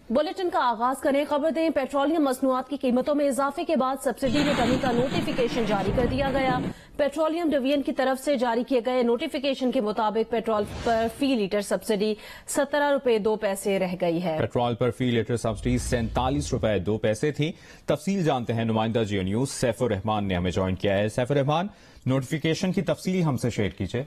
Bulletin का आगाज करें। खबर दें, पेट्रोलियम मसनूआत की कीमतों में इजाफे के बाद सब्सिडी में कमी का नोटिफिकेशन जारी कर दिया गया। पेट्रोलियम डिवीजन की तरफ से जारी किए गए नोटिफिकेशन के मुताबिक पेट्रोल पर फी लीटर सब्सिडी 17 रुपए 2 पैसे रह गई है। पेट्रोल पर फी लीटर सब्सिडी 47 रुपए 2 पैसे थी। तफसील जानते हैं, नुमाइंदा जियो न्यूज सैफुर रहमान ने हमें ज्वाइन किया है। सैफुर रहमान, नोटिफिकेशन की तफसील हमसे शेयर कीजिए।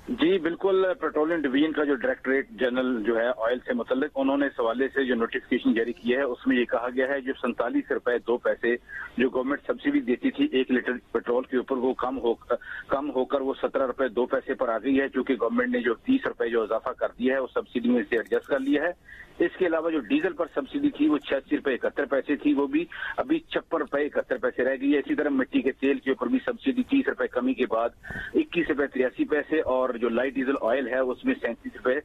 जी बिल्कुल, पेट्रोलियम डिवीजन का जो डायरेक्टरेट जनरल जो है ऑयल से मुतल्लिक, उन्होंने इस हवाले से जो नोटिफिकेशन जारी किया है उसमें ये कहा गया है जो 47 रुपए 2 पैसे जो गवर्नमेंट सब्सिडी देती थी 1 लीटर पेट्रोल के ऊपर, वो कम होकर वो 17 रुपए 2 पैसे पर आ गई है, क्योंकि गवर्नमेंट ने जो 30 रुपए जो इजाफा कर दिया है वो सब्सिडी में से एडजस्ट कर लिया है। इसके अलावा जो डीजल पर सब्सिडी थी वो 86 रुपए 71 पैसे थी, वो भी अभी 56 रुपए 71 पैसे रह गई है। इसी तरह मिट्टी के तेल के ऊपर भी सब्सिडी 30 रुपए कमी के बाद 21 रुपए 83 पैसे और जो लाइट डीजल ऑयल है उसमें 37 रुपए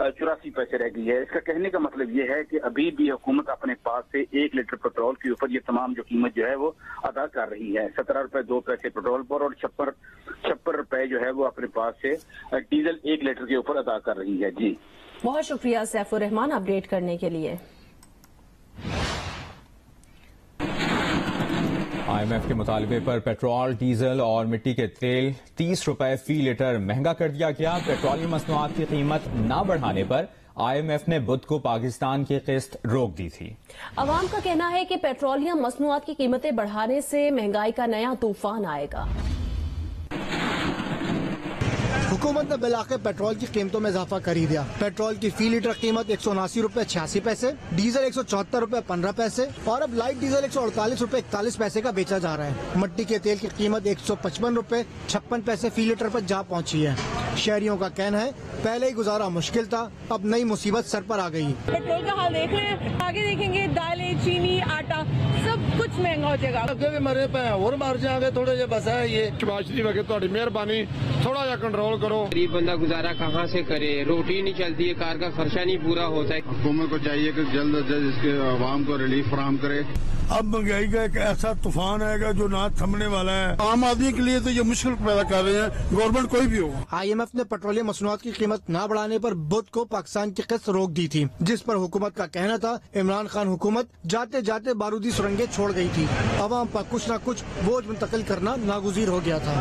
84 पैसे रह गई है। इसका कहने का मतलब ये है कि अभी भी हुकूमत अपने पास से 1 लीटर पेट्रोल के ऊपर ये तमाम जो कीमत जो है वो अदा कर रही है। 17 रुपए 2 पैसे पेट्रोल पर और 56 रुपए जो है वो अपने पास से डीजल 1 लीटर के ऊपर अदा कर रही है। जी बहुत शुक्रिया सैफुर रहमान अपडेट करने के लिए। IMF के मुतालबे पर पेट्रोल, डीजल और मिट्टी के तेल 30 रुपए फी लीटर महंगा कर दिया गया। पेट्रोलियम मसनूआत की कीमत न बढ़ाने पर IMF ने बुध को पाकिस्तान की किस्त रोक दी थी। अवाम का कहना है कि पेट्रोलियम मसनूआत की कीमतें बढ़ाने से महंगाई का नया तूफान आएगा। हुकूमत ने बिलाके पेट्रोल की कीमतों में इजाफा कर ही दिया। पेट्रोल की फी लीटर कीमत 179 रुपए 86 पैसे, डीजल 174 रुपए 15 पैसे और अब लाइट डीजल 148 रुपए 41 पैसे का बेचा जा रहा है। मिट्टी के तेल की कीमत 155 रुपए 56 पैसे फी लीटर पर जा पहुंची है। शहरियों का कहना है पहले ही गुजारा मुश्किल था, अब नई मुसीबत सर पर आ गई। पेट्रोल का हाल देख रहे हैं, आगे देखेंगे दालें, चीनी, आटा सब कुछ महंगा हो जाएगा। अगे भी मरे पे और मार जाएंगे थोड़े जे बस है ये शबाशरी में थोड़ी मेहरबानी थोड़ा जा कंट्रोल करो। गरीब बंदा गुजारा कहाँ से करे, रोटी नहीं चलती है, कार का खर्चा नहीं पूरा होता है। हुकूमत को चाहिए कि जल्द अज जल्द इसके आवाम को रिलीफ फराहम करे। अब महंगाई का एक ऐसा तूफान आएगा जो ना थमने वाला है। आम आदमी के लिए तो ये मुश्किल पैदा कर रहे हैं, गवर्नमेंट कोई भी हो। IMF ने पेट्रोलियम मसनूआत की कीमत न बढ़ाने पर बुध को पाकिस्तान की किस्त रोक दी थी, जिस पर हुकूमत का कहना था इमरान खान हुकूमत जाते जाते बारूदी सुरंगें छोड़ गई थी। अवाम पर कुछ न कुछ बोझ मुंतकिल करना नागुज़ीर हो गया था।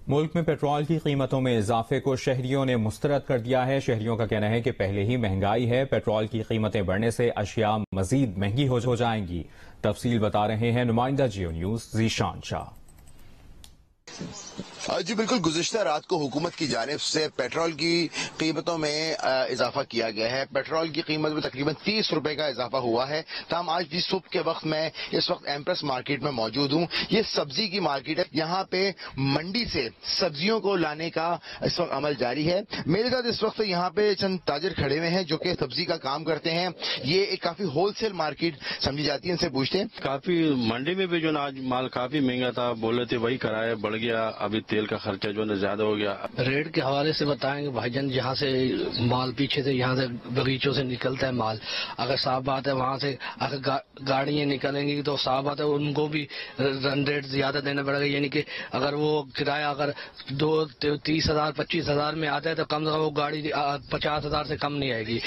मुल्क में पेट्रोल की कीमतों में इजाफे को शहरियों ने मुस्तरद कर दिया है। शहरियों का कहना है कि पहले ही महंगाई है, पेट्रोल की कीमतें बढ़ने से अशिया मजीद महंगी हो जाएंगी। तफसील बता रहे हैं नुमाइंदा जियो न्यूज ज़ीशान शाह। जी बिल्कुल, गुज़िश्ता रात को हुकूमत की जानिब से पेट्रोल की कीमतों में इजाफा किया गया है। पेट्रोल की कीमत में तकरीबन 30 रुपए का इजाफा हुआ है। तमाम आज भी सुबह के वक्त मैं इस वक्त एम्प्रेस मार्केट में मौजूद हूँ। ये सब्जी की मार्केट है, यहाँ पे मंडी से सब्जियों को लाने का इस वक्त अमल जारी है। मेरे साथ इस वक्त यहाँ पे चंद ताजिर खड़े हुए हैं जो कि सब्जी का काम करते हैं। ये एक काफी होलसेल मार्केट समझी जाती है, इनसे पूछते हैं। काफी मंडी में भी जो ना आज माल काफी महंगा था, बोले थे वही कराया बढ़ गया, अभी तेल का खर्चा जो है ज्यादा हो गया। रेट के हवाले से बताएंगे भाईजान, जहाँ से माल पीछे से यहाँ से बगीचों से निकलता है माल, अगर साफ बात है वहाँ से अगर गाड़ियाँ निकलेंगी तो साफ बात है उनको भी रन रेट ज्यादा देना पड़ेगा। यानी कि अगर वो किराया अगर 30,000 25,000 में आता है तो कम से कम वो गाड़ी 50,000 से कम नहीं आएगी।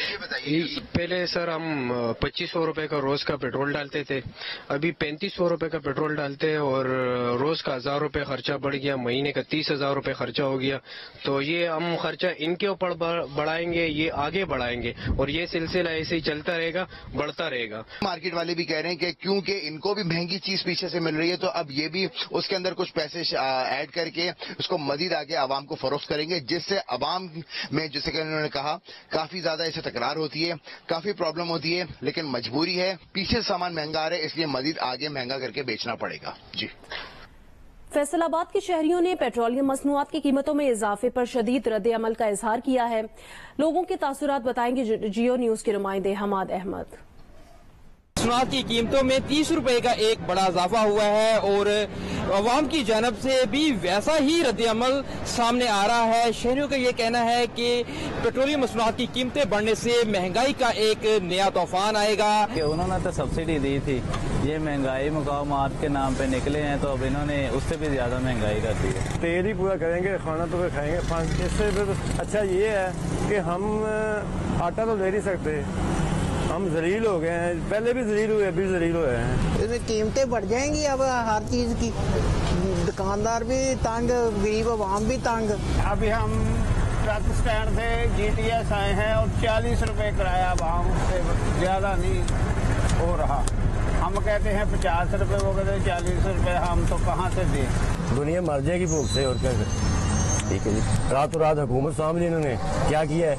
पहले सर हम 2500 रुपए का रोज का पेट्रोल डालते थे, अभी 3500 रुपए का पेट्रोल डालते हैं और रोज का 1000 रुपए खर्चा बढ़ गया, महीने का 30,000 रुपए खर्चा हो गया। तो ये हम खर्चा इनके ऊपर बढ़ाएंगे, ये आगे बढ़ाएंगे और ये सिलसिला ऐसे ही चलता रहेगा, बढ़ता रहेगा। मार्केट वाले भी कह रहे हैं कि क्योंकि इनको भी महंगी चीज पीछे से मिल रही है तो अब ये भी उसके अंदर कुछ पैसे ऐड करके उसको मजीद आगे आवाम को फरोख्त करेंगे, जिससे आवाम में जैसे कि उन्होंने कहा काफी ज्यादा इससे तकरार होती है, काफी प्रॉब्लम होती है, लेकिन मजबूरी है, पीछे सामान महंगा आ रहा है इसलिए मजीद आगे महंगा करके बेचना पड़ेगा। जी फैसलाबाद के शहरियों ने पेट्रोलियम मसनूआत की कीमतों में इजाफे पर शदीद रद्द अमल का इजहार किया है। लोगों के तासुरात बताएंगे जियो न्यूज के नुमाइंदे हमाद अहमद। मसनूआत की कीमतों में 30 रुपए का एक बड़ा इजाफा हुआ है और अवाम की जानब से भी वैसा ही रद्दअमल सामने आ रहा है। शहरियों का ये कहना है कि पेट्रोलियम मसनूआत की कीमतें बढ़ने से महंगाई का एक नया तूफान आएगा। उन्होंने तो सब्सिडी दी थी, ये महंगाई मुकावमात के नाम पे निकले हैं तो अब इन्होंने उससे भी ज्यादा महंगाई कर दी है। तेल ही पूरा करेंगे, खाना तो खाएंगे। इससे अच्छा ये है कि हम आटा तो ले नहीं सकते, हम जलील हो गए हैं, पहले भी जलील हुए अभी जलील हुए हैं। कीमतें बढ़ जाएंगी अब हर चीज की, दुकानदार भी तंग, गरीब आवाम भी तंग। अभी हम ट्रक स्टैंड से GTS आए हैं और 40 रुपए किराया आवाम से ज्यादा नहीं हो रहा। हम कहते हैं 50 रुपए, वो कहते हैं 40 रुपए, हम तो कहाँ से दें। दुनिया मर जाएगी भूख से और क्या। ठीक है जी, रातों रात हुकूमत सामने इन्होंने क्या किया है,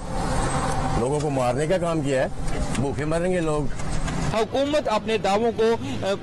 लोगों को मारने का काम किया है, भूखे मरेंगे लोग। हुकूमत अपने दावों को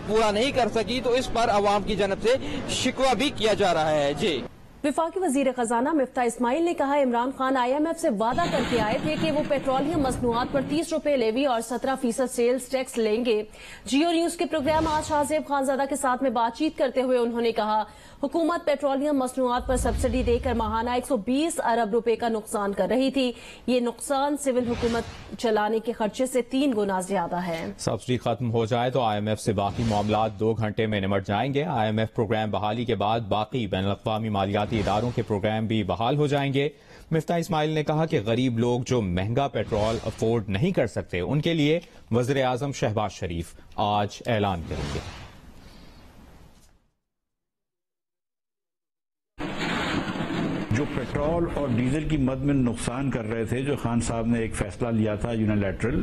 पूरा नहीं कर सकी तो इस पर अवाम की जानब से शिकवा भी किया जा रहा है। जी, वफाकी वजीर खजाना मिफ्ता इस्माइल ने कहा, इमरान खान IMF से वादा करके आए थे कि वो पेट्रोलियम मसनूआत पर 30 रुपए लेवी और 17% सेल्स टैक्स लेंगे। जियो न्यूज के प्रोग्राम आज शाहजेब खानजादा के साथ में बातचीत करते हुए उन्होंने कहा, हुकूमत पेट्रोलियम मसनूआत पर सब्सिडी देकर माहाना 120 अरब रुपए का नुकसान कर रही थी। ये नुकसान सिविल हुकूमत चलाने के खर्चे से 3 गुना ज्यादा है। सब्सिडी खत्म हो जाए तो IMF से बाकी मामला 2 घंटे में निमट जाएंगे। IMF प्रोग्राम बहाली के बाद बाकी बैनुल-अक़वामी मालियाती इदारों के प्रोग्राम भी बहाल हो जाएंगे। मिफ्ता इस्माइल ने कहा कि गरीब लोग जो महंगा पेट्रोल अफोर्ड नहीं कर सकते उनके लिए वज़ीर आज़म शहबाज शरीफ आज ऐलान करेंगे। जो पेट्रोल और डीजल की मद में नुकसान कर रहे थे, जो खान साहब ने एक फैसला लिया था यूनिलैटरल,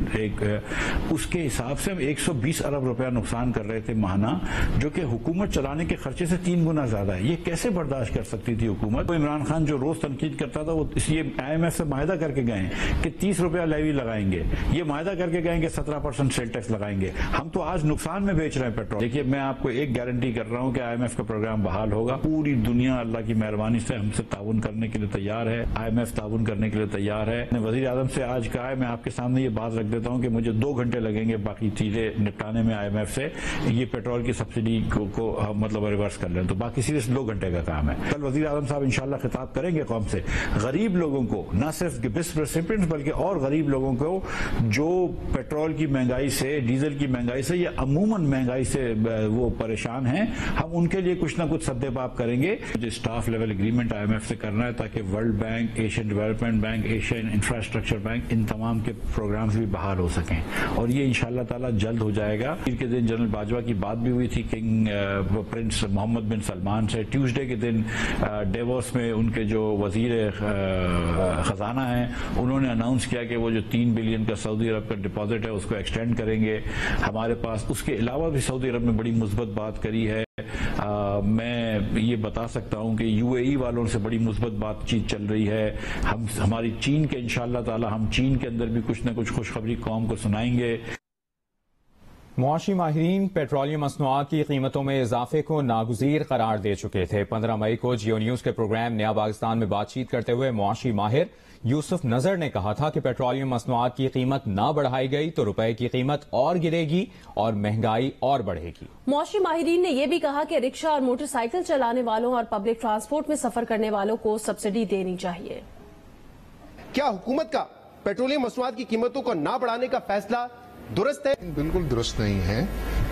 उसके हिसाब से हम 120 अरब रुपया नुकसान कर रहे थे माहाना, जो कि हुकूमत चलाने के खर्चे से 3 गुना ज्यादा है। ये कैसे बर्दाश्त कर सकती थी हुकूमत? तो इमरान खान जो रोज तनकीद करता था वो इसलिए IMF से माहिदा करके गए कि 30 रुपया लेवी लगाएंगे, ये माहिदा करके गए कि 17% सेल टैक्स लगाएंगे। हम तो आज नुकसान में बेच रहे हैं पेट्रोल। देखिए, मैं आपको एक गारंटी कर रहा हूँ कि IMF का प्रोग्राम बहाल होगा। पूरी दुनिया अल्लाह की मेहरबानी से हमसे ताउन करने के लिए तैयार है, IMF ताउन करने के लिए तैयार है। मैंने वजीर आज़म से आज कहा है, मैं आपके सामने ये बात रख देता हूँ कि मुझे 2 घंटे लगेंगे बाकी चीजें निपटाने में IMF से, ये पेट्रोल की सब्सिडी को मतलब रिवर्स कर लें, तो बाकी सीधे 2 घंटे का काम है। कल वजीर आज़म साहब इंशाल्लाह खिताब करेंगे कौम से, गरीब लोगों को, न सिर्फ गिफ्ट रेसिपिएंट्स बल्कि और गरीब लोगों को जो पेट्रोल की महंगाई से, डीजल की महंगाई से या अमूमन महंगाई से वो परेशान हैं, हम उनके लिए कुछ ना कुछ सद्देबाब करेंगे। जो स्टाफ लेवल एग्रीमेंट IMF से करना है ताकि world bank, Asian development bank, Asian infrastructure bank, इन तमाम के प्रोग्राम्स भी बहाल हो सकें और ये इंशाल्लाह ताला जल्द हो जाएगा। पीर के दिन जनरल बाजवा की बात भी हुई थी किंग प्रिंस मोहम्मद बिन सलमान से। ट्यूसडे के दिन डेवोस में उनके जो वजीर खजाना हैं उन्होंने अनाउंस किया कि वो जो 3 बिलियन का सऊदी अरब का डिपॉजिट है उसको एक्सटेंड करेंगे हमारे पास। उसके अलावा भी सऊदी अरब ने बड़ी मुस्बत बात करी है। मैं ये बता सकता हूं कि UAE वालों से बड़ी मुस्बत बातचीत चल रही है। हमारी चीन के इंशाअल्लाह ताला हम चीन के अंदर भी कुछ न कुछ खुशखबरी कौम को सुनाएंगे। मुआशी माहिरीन पेट्रोलियम मसनूआत की कीमतों में इजाफे को नागुज़ीर करार दे चुके थे। 15 मई को जियो न्यूज के प्रोग्राम नया पाकिस्तान में बातचीत करते हुए मुआशी माहिर यूसुफ नजर ने कहा था कि पेट्रोलियम मसनूआत की कीमत ना बढ़ाई गई तो रुपए की कीमत और गिरेगी और महंगाई और बढ़ेगी। मुआशी माहिरीन ने यह भी कहा कि रिक्शा और मोटरसाइकिल चलाने वालों और पब्लिक ट्रांसपोर्ट में सफर करने वालों को सब्सिडी देनी चाहिए। क्या हुकूमत का पेट्रोलियम मसनूआत की कीमतों को ना बढ़ाने का फैसला दुरुस्त है? बिल्कुल दुरुस्त नहीं है।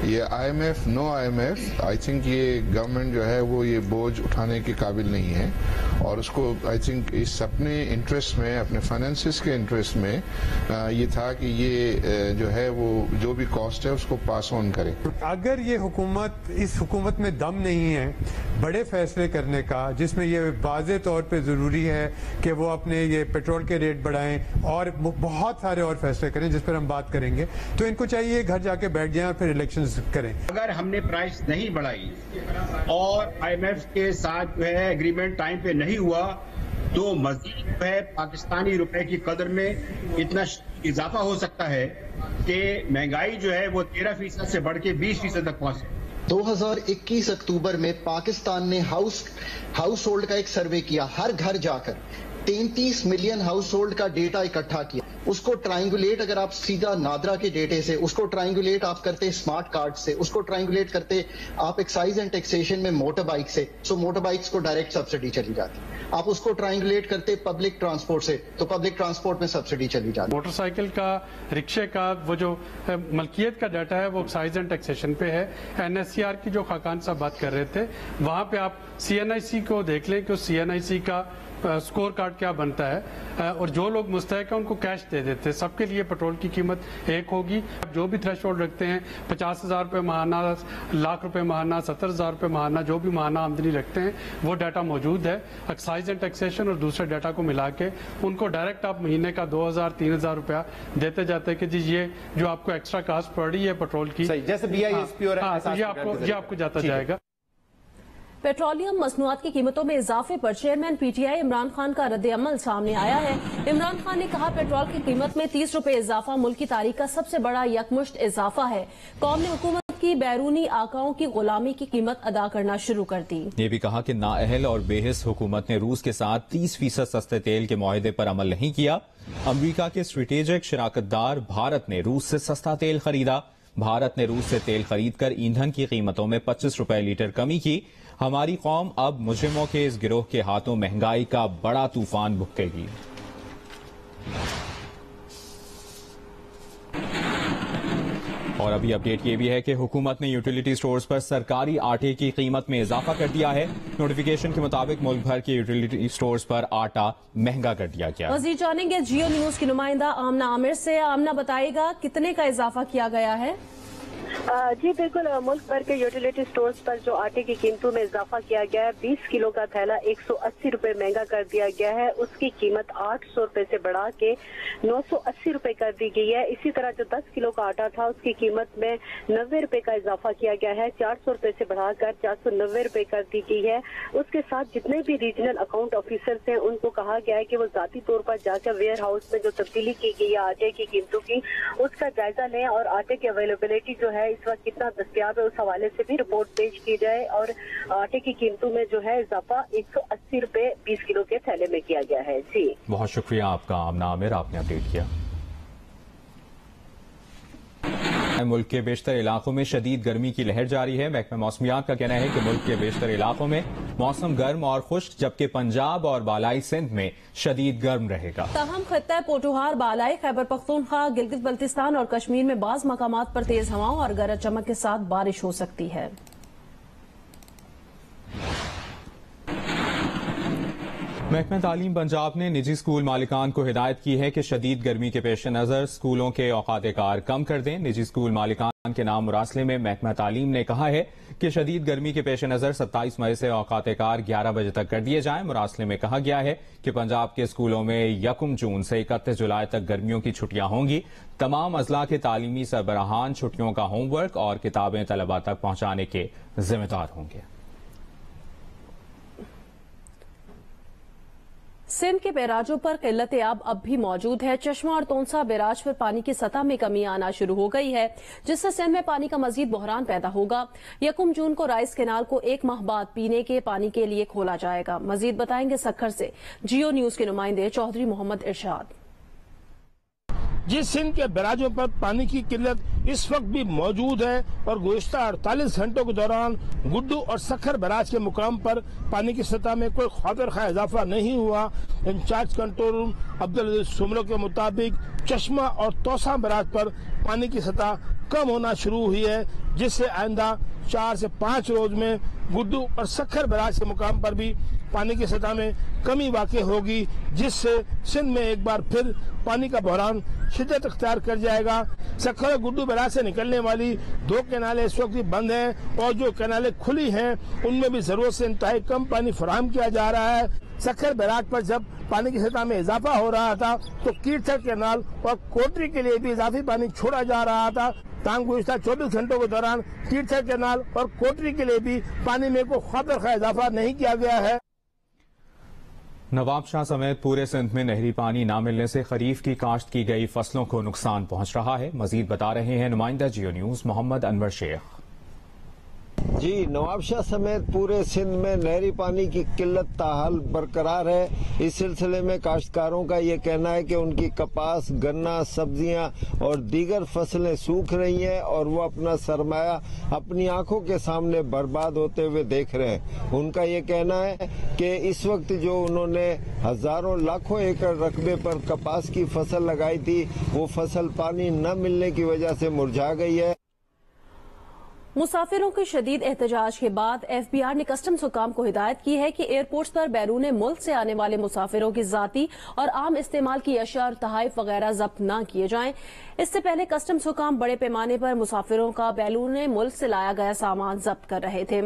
ये IMF, no IMF, I think ये गवर्नमेंट जो है वो ये बोझ उठाने के काबिल नहीं है और उसको आई थिंक इस अपने इंटरेस्ट में, अपने फाइनेंसिस के इंटरेस्ट में ये था कि ये जो है वो जो भी कॉस्ट है उसको पास ऑन करे। अगर ये हुकूमत, इस हुकूमत में दम नहीं है बड़े फैसले करने का जिसमें ये वाज़े तौर पे जरूरी है कि वो अपने ये पेट्रोल के रेट बढ़ाएं और बहुत सारे और फैसले करें जिस पर हम बात करेंगे, तो इनको चाहिए घर जाके बैठ जाएं और फिर इलेक्शंस करें। अगर हमने प्राइस नहीं बढ़ाई और IMF के साथ जो है एग्रीमेंट टाइम पे नहीं हुआ तो मजीद जो है पाकिस्तानी रुपए की कदर में इतना इजाफा हो सकता है कि महंगाई जो है वो 13% से बढ़ के 20% तक पहुंचे। 2021 अक्टूबर में पाकिस्तान ने हाउस होल्ड का एक सर्वे किया, हर घर जाकर 33 मिलियन हाउस होल्ड का डेटा इकट्ठा किया। اس کو ٹرائنگولیٹ اگر آپ سیدھا نادرا کے ڈیٹے سے اس کو ٹرائنگولیٹ آپ کرتے اسمارٹ کارڈ سے، اس کو ٹرائنگولیٹ کرتے آپ ایکسائز اینڈ ٹیکسیشن میں موٹر بائک سے، سو موٹر بائکس کو ڈائریکٹ سبسڈی چلی جاتی. آپ اس کو ٹرائنگولیٹ کرتے پبلک ٹرانسپورٹ سے تو پبلک ٹرانسپورٹ میں سبسڈی چلی جاتی. موٹر سائیکل کا، رکشے کا وہ جو ملکیت کا ڈیٹا ہے وہ ایکسائز اینڈ ٹیکسیشن پہ ہے. NSCR کی جو خاقان صاحب بات کر رہے تھے وہاں پہ آپ CNIC کو دیکھ لیں کہ CNIC کا سکور کارڈ کیا بنتا ہے، اور جو لوگ مستحق ہیں ان کو کیش دے دیتے ہیں. سب کے لیے پیٹرول کی قیمت ایک ہوگی. جو بھی تھریش ہولڈ رکھتے ہیں 50,000 روپے ماہانہ، لاکھ روپے ماہانہ، 70,000 روپے ماہانہ، جو بھی ماہانہ آمدنی رکھتے ہیں وہ ڈیٹا موجود ہے. ایکسائز اینڈ ٹیکسیشن اور دوسرے ڈیٹا کو ملا کے ان کو ڈائریکٹ آپ مہینے کا 2,000 3,000 روپیہ دیتے جاتے ہیں کہ جی یہ جو آپ کو ایکسٹرا کاسٹ پڑ رہی ہے پیٹرول کی، جیسے BISP اور یہ آپ کو جاتا جائے گا. پیٹرولیم مصنوعات کی قیمتوں میں اضافے پر چیئرمین PTI عمران خان کا رد عمل سامنے آیا ہے. عمران خان نے کہا پیٹرول کی قیمت میں 30 روپے اضافہ ملک کی تاریخ کا سب سے بڑا یکمشت اضافہ ہے. قوم نے حکومت کی بیرونی آقاؤں کی غلامی کی قیمت ادا کرنا شروع کر دی. یہ بھی کہا کہ نااہل اور بے حس حکومت نے روس کے ساتھ 30% سستے تیل کے معاہدے پر عمل نہیں کیا. امریکہ کے اسٹریٹجک شراکت دار بھارت نے روس سے سستا تیل خریدا. بھارت نے روس سے تیل خرید کر ایندھن کی قیمتوں میں 25 روپے لیٹر کمی کی. ہماری قوم اب مجرموں کے اس گروہ کے ہاتھوں مہنگائی کا بڑا طوفان بھگتے گی. اور ابھی اپڈیٹ یہ بھی ہے کہ حکومت نے یوٹیلیٹی سٹورز پر سرکاری آٹے کی قیمت میں اضافہ کر دیا ہے. نوٹیفیکیشن کے مطابق ملک بھر کے یوٹیلیٹی سٹورز پر آٹا مہنگا کر دیا گیا. مزید جانیں گے جیو نیوز کی نمائندہ آمنہ عامر سے. آمنہ بتائے گا کتنے کا اضافہ کیا گیا ہے؟ جی بالکل، ملک بھر کے یوٹیلیٹی سٹورز پر جو آٹے کی قیمتوں میں اضافہ کیا گیا ہے، 20 کلو کا تھیلا 180 روپے مہنگا کر دیا گیا ہے. اس کی قیمت 800 روپے سے بڑھا کے 980 روپے کر دی گئی ہے. اسی طرح جو 10 کلو کا آٹا تھا اس کی قیمت میں 90 روپے کا اضافہ کیا گیا ہے، 400 روپے سے بڑھا کر 490 روپے کر دی گئی ہے. اس کے ساتھ جتنے بھی ریجنل اکاؤنٹ آفیسرز ہیں ان کو کہا گیا ہے کہ وہ ذاتی طور پر جا کر ویئر ہاؤس میں جو تبدیلی کی گئی ہے آٹے کی قیمتوں کی اس کا جائزہ لیں، اور آٹے کی اویلیبلٹی جو ہے اس وقت کتنا دستیاب ہے اس حوالے سے بھی رپورٹ پیش کی جائے. اور آٹے کی قیمتوں میں جو ہے اضافہ 180 روپے 20 کلو کے تھیلے میں کیا گیا ہے. جی بہت شکریہ آپ کا آمنہ عامر، آپ نے اپڈیٹ کیا. ملک کے بیشتر علاقوں میں شدید گرمی کی لہر جاری ہے. محکمہ موسمیات کا کہنا ہے کہ ملک کے بیشتر علاقوں میں موسم گرم اور خشک، جبکہ پنجاب اور بالائی سندھ میں شدید گرم رہے گا. تاہم خطہ پوٹوہار، بالائی خیبر پختونخوا، گلگت بلتستان اور کشمیر میں بعض مقامات پر تیز ہواؤں اور گرج چمک کے ساتھ بارش ہو سکتی ہے. محکمہ تعلیم پنجاب نے نجی اسکول مالکان کو ہدایت کی ہے کہ شدید گرمی کے پیش نظر اسکولوں کے اوقات کار کم کر دیں. نجی اسکول مالکان کے نام مراسلے میں محکمہ تعلیم نے کہا ہے کہ شدید گرمی کے پیش نظر 27 مئی سے اوقات کار 11 بجے تک کر دیے جائیں. مراسلے میں کہا گیا ہے کہ پنجاب کے اسکولوں میں 1 جون سے 31 جولائی تک گرمیوں کی چھٹیاں ہوں گی. تمام اضلاع کے تعلیمی سربراہان چھٹیوں کا ہوم ورک اور کتابیں طلباء تک پہنچانے کے ذمہ دار ہوں گے. سندھ کے بیراجوں پر قلت آب اب بھی موجود ہے. چشمہ اور تونسا بیراج پر پانی کی سطح میں کمی آنا شروع ہو گئی ہے، جس سے سندھ میں پانی کا مزید بحران پیدا ہوگا. 1 جون کو رائس کینال کو 1 ماہ بعد پینے کے پانی کے لیے کھولا جائے گا. مزید بتائیں گے سکھر سے جیو نیوز کے نمائندے چودھری محمد ارشاد. جس سندھ کے بیراجوں پر پانی کی قلت اس وقت بھی موجود ہے اور گزشتہ 48 گھنٹوں کے دوران گڈو اور سکھر بیراج کے مقام پر پانی کی سطح میں کوئی خاطر خواہ اضافہ نہیں ہوا. Incharge control room Abdul Aziz Soomro کے مطابق چشمہ اور توسا بیراج پر پانی کی سطح کم ہونا شروع ہوئی ہے، جس سے آئندہ 4 سے 5 روز میں گڈو اور سکھر بیراج کے مقام پر بھی پانی کی سطح میں کمی واقع ہوگی، جس سے سندھ میں ایک بار پھر پانی کا بحران شدت اختیار کر جائے گا. سکھر اور گڈو بیراج سے نکلنے والی 2 کینالیں اس وقت بھی بند ہیں، اور جو کینالیں کھلی ہیں ان میں بھی ضرورت سے انتہائی کم پانی فراہم کیا جا رہا ہے. سکھر بیراج پر جب پانی کی سطح میں اضافہ ہو رہا تھا تو کیرتھر کینال اور کوٹری کے لیے بھی اضافی پانی چھوڑا جا رہا تھا. تاہم گزشتہ 24 گھنٹوں کے دوران کیرتھر کینال اور کوٹری کے لیے بھی پانی میں کوئی خاطر خواہ اضافہ نہیں کیا گیا ہے. نواب شاہ سمیت پورے سندھ میں نہری پانی نہ ملنے سے خریف کی کاشت کی گئی فصلوں کو نقصان پہنچ رہا ہے. مزید بتا رہے ہیں نمائندہ جیو نیوز محمد انور شیخ. جی نواب شاہ سمیت پورے سندھ میں نہری پانی کی قلت تاحال برقرار ہے. اس سلسلے میں کاشتکاروں کا یہ کہنا ہے کہ ان کی کپاس، گنا، سبزیاں اور دیگر فصلیں سوکھ رہی ہیں اور وہ اپنا سرمایہ اپنی آنکھوں کے سامنے برباد ہوتے ہوئے دیکھ رہے ہیں. ان کا یہ کہنا ہے کہ اس وقت جو انہوں نے ہزاروں لاکھوں ایکڑ رقبے پر کپاس کی فصل لگائی تھی وہ فصل پانی نہ ملنے کی وجہ سے مرجھا گئی ہے. مسافروں کے شدید احتجاج کے بعد ایف بی آر نے کسٹمز حکام کو ہدایت کی ہے کہ ایئرپورٹس پر بیرون ملک سے آنے والے مسافروں کی ذاتی اور عام استعمال کی اشیاء اور تحائف وغیرہ ضبط نہ کیے جائیں. اس سے پہلے کسٹمز حکام بڑے پیمانے پر مسافروں کا بیرون ملک سے لایا گیا سامان ضبط کر رہے تھے.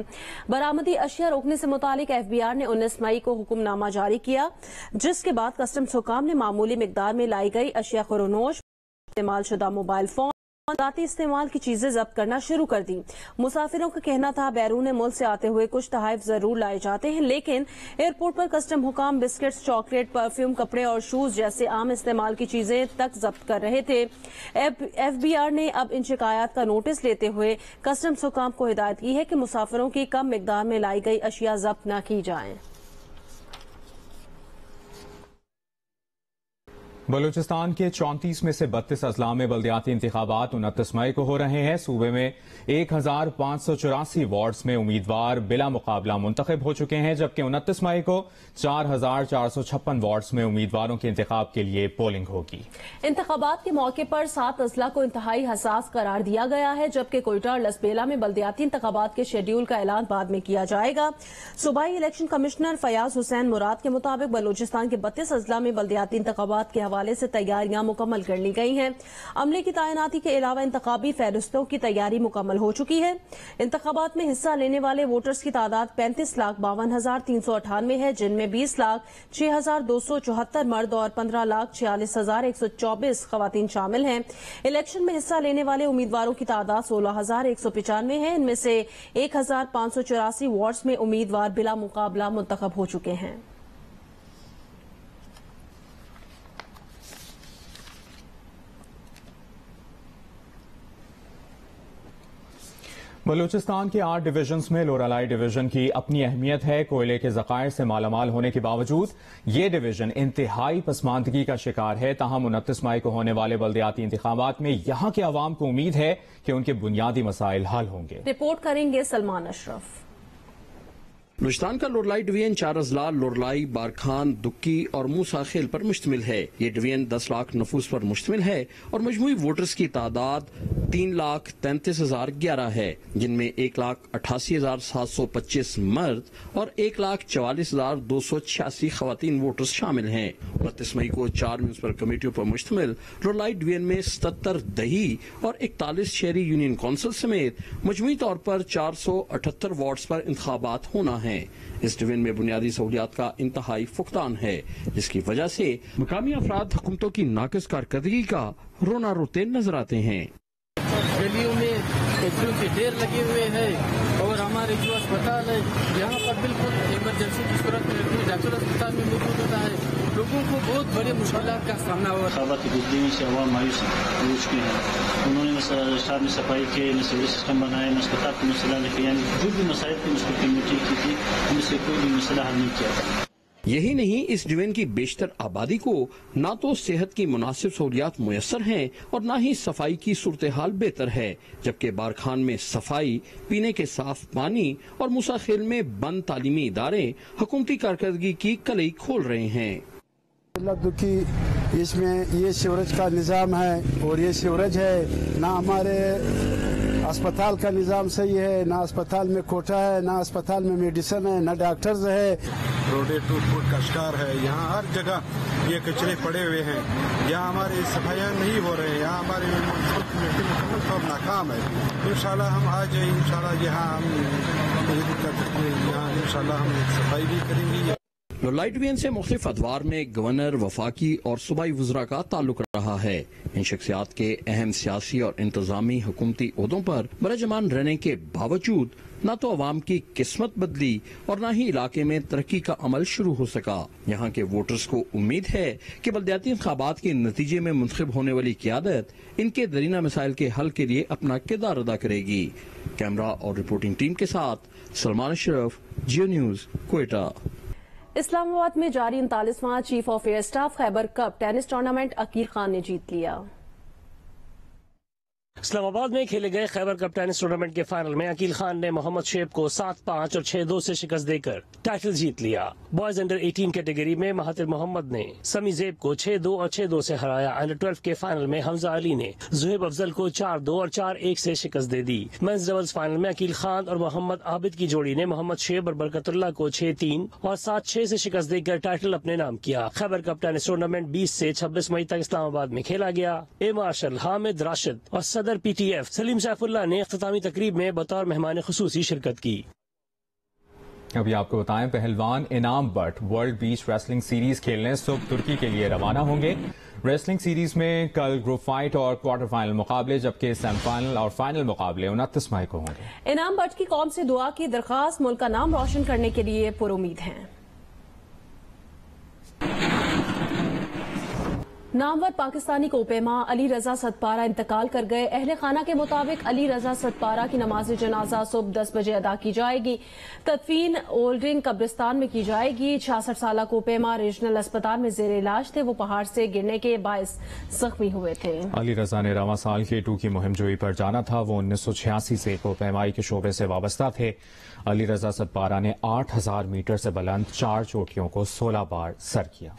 برآمدی اشیاء روکنے سے متعلق ایف بی آر نے 19 مئی کو حکم نامہ جاری کیا، جس کے بعد کسٹمز حکام نے معمولی مقدار میں لائی گئی اشیاء خورونوش، استعمال شدہ موبائل فون، ذاتی استعمال کی چیزیں ضبط کرنا شروع کر دی. مسافروں کا کہنا تھا بیرون ملک سے آتے ہوئے کچھ تحائف ضرور لائے جاتے ہیں، لیکن ایئرپورٹ پر کسٹم حکام بسکٹس، چاکلیٹ، پرفیوم، کپڑے اور شوز جیسے عام استعمال کی چیزیں تک ضبط کر رہے تھے. ایف بی آر نے اب ان شکایات کا نوٹس لیتے ہوئے کسٹمز حکام کو ہدایت کی ہے کہ مسافروں کی کم مقدار میں لائی گئی اشیاء ضبط نہ کی جائیں. بلوچستان کے 34 میں سے 32 اضلاع میں بلدیاتی انتخابات 29 مئی کو ہو رہے ہیں. صوبے میں 1584 وارڈز میں امیدوار بلا مقابلہ منتخب ہو چکے ہیں، جبکہ 29 مئی کو 4456 وارڈز میں امیدواروں کے انتخاب کے لیے پولنگ ہوگی. انتخابات کے موقع پر 7 اضلاع کو انتہائی حساس قرار دیا گیا ہے، جبکہ کوئٹہ اور لسبیلا میں بلدیاتی انتخابات کے شیڈول کا اعلان بعد میں کیا جائے گا. صوبائی الیکشن کمشنر فیاض حسین مراد کے مطابق بلوچستان کے 32 اضلاع میں بلدیاتی انتخابات کے حوالے سے تیاریاں مکمل کر لی گئی ہیں. عملے کی تعیناتی کے علاوہ انتخابی فہرستوں کی تیاری مکمل ہو چکی ہے. انتخابات میں حصہ لینے والے ووٹرز کی تعداد 35,52,398 ہے، جن میں 20,06,274 مرد اور 15,46,124 خواتین شامل ہیں. الیکشن میں حصہ لینے والے امیدواروں کی تعداد 16,195 ہے. ان میں سے 1,584 وارڈز میں امیدوار بلا مقابلہ منتخب ہو چکے ہیں. بلوچستان کے 8 ڈویژنز میں لورالائی ڈویژن کی اپنی اہمیت ہے. کوئلے کے ذخائر سے مالا مال ہونے کے باوجود یہ ڈویژن انتہائی پسماندگی کا شکار ہے. تاہم 29 مئی کو ہونے والے بلدیاتی انتخابات میں یہاں کے عوام کو امید ہے کہ ان کے بنیادی مسائل حل ہوں گے. رپورٹ کریں گے سلمان اشرف. بلوچستان کا لورالائی ڈویژن 4 اضلاع لورالائی، بارکھان، دکی اور موسیٰ خیل پر مشتمل ہے. یہ ڈویژن 10 لاکھ نفوس پر مشتمل ہے اور مجموعی ووٹرز کی تعداد 3,33,011 ہے، جن میں 1,88,725 مرد اور 1,44,286 خواتین ووٹرز شامل ہیں. 29 مئی کو 4 میونسپل کمیٹیوں پر مشتمل لورالائی ڈویژن میں 77 دیہی اور 41 شہری یونین کونسل سمیت مجموعی طور پر 478 وارڈز پر انتخابات ہونا ہے. اس ڈویژن میں بنیادی سہولیات کا انتہائی فقدان ہے، جس کی وجہ سے مقامی افراد حکومتوں کی ناقص کارکردگی کا رونا روتے نظر آتے ہیں. گلیوں میں ٹیکسیوں کے ڈھیر لگے ہوئے ہیں اور ہمارے جو اسپتال ہے یہاں پر بالکل ایمرجنسی کی صورت میں ڈاکٹر اسپتال میں موجود ہوتا ہے. لوگوں کو بہت بڑے مشکلات کا سامنا ہوا. انتخابات کی گزری سے عوام مایوس ہو چکے ہیں. انہوں نے شہر میں صفائی کے نہ سیوریج سسٹم بنائے، نہ اسپتال کا مسئلہ لکھے، یعنی جو بھی مسائل کی مسئلہ کمیٹی کی تھی ان سے کوئی بھی مسئلہ حل نہیں کیا تھا. یہی نہیں، اس ڈویژن کی بیشتر آبادی کو نہ تو صحت کی مناسب سہولیات میسر ہیں اور نہ ہی صفائی کی صورتحال بہتر ہے، جبکہ بارکھان میں صفائی، پینے کے صاف پانی اور موسیٰ خیل میں بند تعلیمی ادارے حکومتی کارکردگی کی کلئی کھول رہے ہیں. دکھی اس میں یہ سیوریج کا نظام ہے اور یہ سیوریج ہے، نہ ہمارے اسپتال کا نظام صحیح ہے، نہ اسپتال میں کوٹا ہے، نہ اسپتال میں میڈیسن ہے، نہ ڈاکٹرز ہے. روڈیں ٹوٹ پھوٹ کا شکار ہے. یہاں ہر جگہ یہ کچرے پڑے ہوئے ہیں. یہاں ہماری صفائیاں نہیں ہو رہے ہیں. یہاں ہمارے مکمل طور ناکام ہے. انشاءاللہ ہم آج انشاءاللہ یہاں ہم صفائی بھی کریں گے. لورالائی ڈویژن سے مختلف ادوار میں گورنر، وفاقی اور صوبائی وزراء کا تعلق رہا ہے. ان شخصیات کے اہم سیاسی اور انتظامی حکومتی عہدوں پر برجمان رہنے کے باوجود نہ تو عوام کی قسمت بدلی اور نہ ہی علاقے میں ترقی کا عمل شروع ہو سکا. یہاں کے ووٹرز کو امید ہے کہ بلدیاتی انتخابات کے نتیجے میں منتخب ہونے والی قیادت ان کے درینہ مسائل کے حل کے لیے اپنا کردار ادا کرے گی. कैमरा और रिपोर्टिंग टीम के साथ सलमान अशरफ, जियो न्यूज, कोयटा। इस्लामाबाद में जारी 39वां chief of air staff Khyber cup tennis tournament Aqeel Khan ने जीत लिया। इस्लामाबाद में खेले गए खैबर कप टेनिस टूर्नामेंट के फाइनल में अकील खान ने मोहम्मद शेब को 7-5 और 6-2 से शिकस्त देकर टाइटल जीत लिया। बॉयज अंडर 18 कैटेगरी में महातिर मोहम्मद ने समी जेब को 6-2 और 6-2 से हराया। अंडर 12 के फाइनल में हमजा अली ने जुहेब अफजल को 4-2 और 4-1 से शिकस्त दे दी। मेंस डबल्स फाइनल में अकील खान और मोहम्मद आबिद की जोड़ी ने मोहम्मद शेब और बरकतुल्लाह को 6-3 और 7-6 से शिकस्त देकर टाइटल अपने नाम किया। खैबर कप टेनिस टूर्नामेंट 20 से 26 मई तक इस्लामाबाद में खेला गया। ए मार्शल हामिद राशिद और सदर PTF सलीम सैफुल्लाह ने इख्तितामी तकरीब में बतौर मेहमान खुसूसी शिरकत की। अभी आपको बताएं, पहलवान इनाम but world beach wrestling series खेलने सुबह तुर्की के लिए रवाना होंगे। रेसलिंग सीरीज में कल ग्रुप फाइट और क्वार्टर फाइनल मुकाबले, जबकि सेमीफाइनल और फाइनल मुकाबले 29 मई को होंगे। इनाम बट की कौम से दुआ की दरखास्त मुल्क का नाम रोशन करने के लिए पुरुमीद हैं। नामवर पाकिस्तानी कोपेमा अली रजा सतपारा इंतकाल कर गए। अहले खाना के मुताबिक अली रजा सतपारा की नमाज जनाजा सुबह 10 बजे अदा की जाएगी। तदफीन ओल्डिंग कब्रिस्तान में की जाएगी। 66 साल कोपेमा रीजनल अस्पताल में जेर इलाज थे। वो पहाड़ से गिरने के बायस जख्मी हुए थे। अली रजा ने रवां साल K2 की मुहिम जोई पर जाना था। वो 1986 से कोपेमाई के शोबे से वाबस्ता थे। अली रजा सतपारा ने 8000 मीटर से बुलंद 4 चोटियों को 16 बार सर किया।